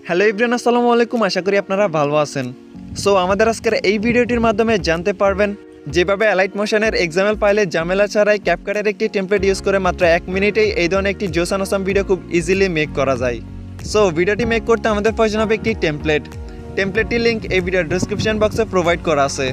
Hello everyone, আসসালামু আলাইকুম। আশা করি আপনারা ভালো আছেন। সো আমাদের আজকের এই ভিডিওটির মাধ্যমে জানতে পারবেন যেভাবে অ্যালাইট মোশনের এক্সাম্পল ফাইলে ঝামেলা ছাড়াই ক্যাপকাটের একটি টেমপ্লেট ইউজ করে মাত্র 1 মিনিটেই এই ধরনের একটি জোসান অসাম ভিডিও খুব ইজিলি মেক করা যায়। সো ভিডিওটি মেক করতে আমাদের প্রয়োজন হবে একটি টেমপ্লেটটির লিঙ্ক এই ভিডিওর ডেসক্রিপশন বক্সে প্রোভাইড করা আছে।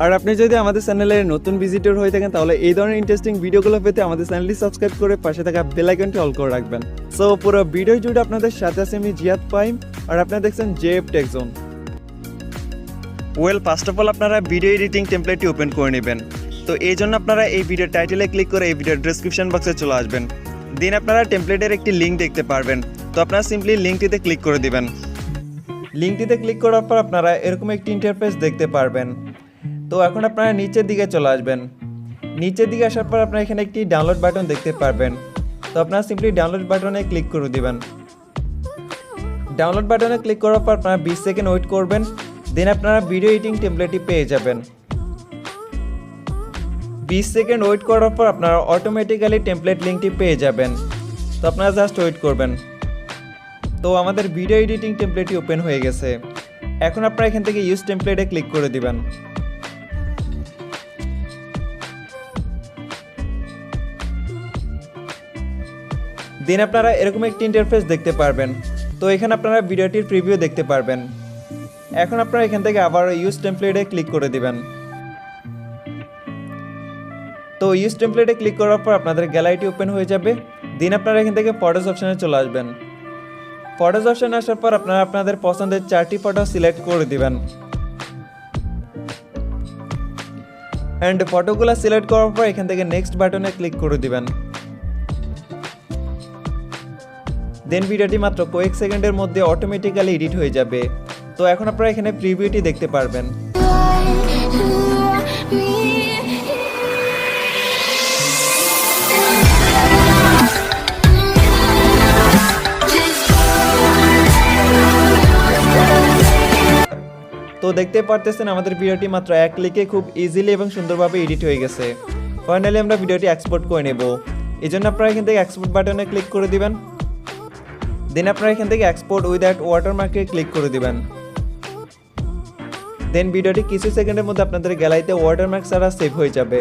আর আপনি যদি আমাদের চ্যানেলের নতুন ভিজিটর হয়ে থাকেন তাহলে এই ধরনের ইন্টারেস্টিং ভিডিওগুলো পেতে আমাদের চ্যানেলটি সাবস্ক্রাইব করে পাশে থাকা বেল আইকনটি অল করে রাখবেন। সো পুরো ভিডিও জুড়ে আপনাদের সাথে আছি আমি জিয়াদ পাইম, আর আপনারা দেখছেন JF tech zone. First of all আপনারা ভিডিও এডিটিং টেমপ্লেটটি ওপেন করে নেবেন। তো এই জন্য আপনারা এই ভিডিও টাইটেলে ক্লিক করে এই ভিডিওর ডেসক্রিপশন বক্সে চলে আসবেন। দেন আপনারা টেমপ্লেটের একটি লিঙ্ক দেখতে পারবেন। তো আপনারা সিম্পলি লিঙ্কটিতে ক্লিক করে দিবেন। লিঙ্কটিতে ক্লিক করার পর আপনারা এরকম একটি ইন্টারফেস দেখতে পারবেন। তো এখন আপনারা নিচের দিকে চলে আসবেন। নিচের দিকে আসার পর আপনারা এখানে একটি ডাউনলোড বাটন দেখতে পারবেন। তো আপনারা সিম্পলি ডাউনলোড বাটনে ক্লিক করে দিবেন। ডাউনলোড বাটনে ক্লিক করার পর আপনারা 20 সেকেন্ড ওয়েট করবেন। দেন আপনারা ভিডিও এডিটিং টেমপ্লেটটি পেয়ে যাবেন। 20 সেকেন্ড ওয়েট করার পর আপনারা অটোমেটিক্যালি টেমপ্লেট লিঙ্কটি পেয়ে যাবেন। তো আপনারা জাস্ট ওয়েট করবেন। তো আমাদের ভিডিও এডিটিং টেমপ্লেটটি ওপেন হয়ে গেছে। এখন আপনারা এখান থেকে ইউজ টেমপ্লেটে ক্লিক করে দিবেন। দেন আপনারা এরকম একটি ইন্টারফেস দেখতে পারবেন। তো এখানে আপনারা ভিডিওটির প্রিভিউ দেখতে পারবেন। এখন আপনারা এখান থেকে আবার ইউজ টেমপ্লেটে ক্লিক করে দিবেন। তো ইউজ টেমপ্লেটে ক্লিক করার পর আপনাদের গ্যালারিটি ওপেন হয়ে যাবে। দেন আপনারা এখান থেকে ফটোস অপশনে চলে আসবেন। ফটোস অপশনে আসার পর আপনারা আপনাদের পছন্দের 4টি ফটো সিলেক্ট করে দিবেন। অ্যান্ড ফটোগুলো সিলেক্ট করার পর এখান থেকে নেক্সট বাটনে ক্লিক করে দিবেন। দেন ভিডিওটি মাত্র কয়েক সেকেন্ডের মধ্যে অটোমেটিক্যালি এডিট হয়ে যাবে। তো এখন আপনারা এখানে প্রিভিউটি দেখতে পারবেন। তো দেখতে পারতেছেন আমাদের ভিডিওটি মাত্র 1 ক্লিকে খুব ইজিলি এবং সুন্দরভাবে এডিট হয়ে গেছে। ফাইনালি আমরা ভিডিওটি এক্সপোর্ট করে নেব। এই জন্য আপনারা এখান থেকে এক্সপোর্ট বাটনে ক্লিক করে দিবেন। দেন আপনারা এখান থেকে এক্সপোর্ট উইদাউট ওয়াটারমার্কে ক্লিক করে দিবেন। দেন ভিডিওটি কিছু সেকেন্ডের মধ্যে আপনাদের গ্যালারিতে ওয়াটারমার্ক ছাড়া সেভ হয়ে যাবে।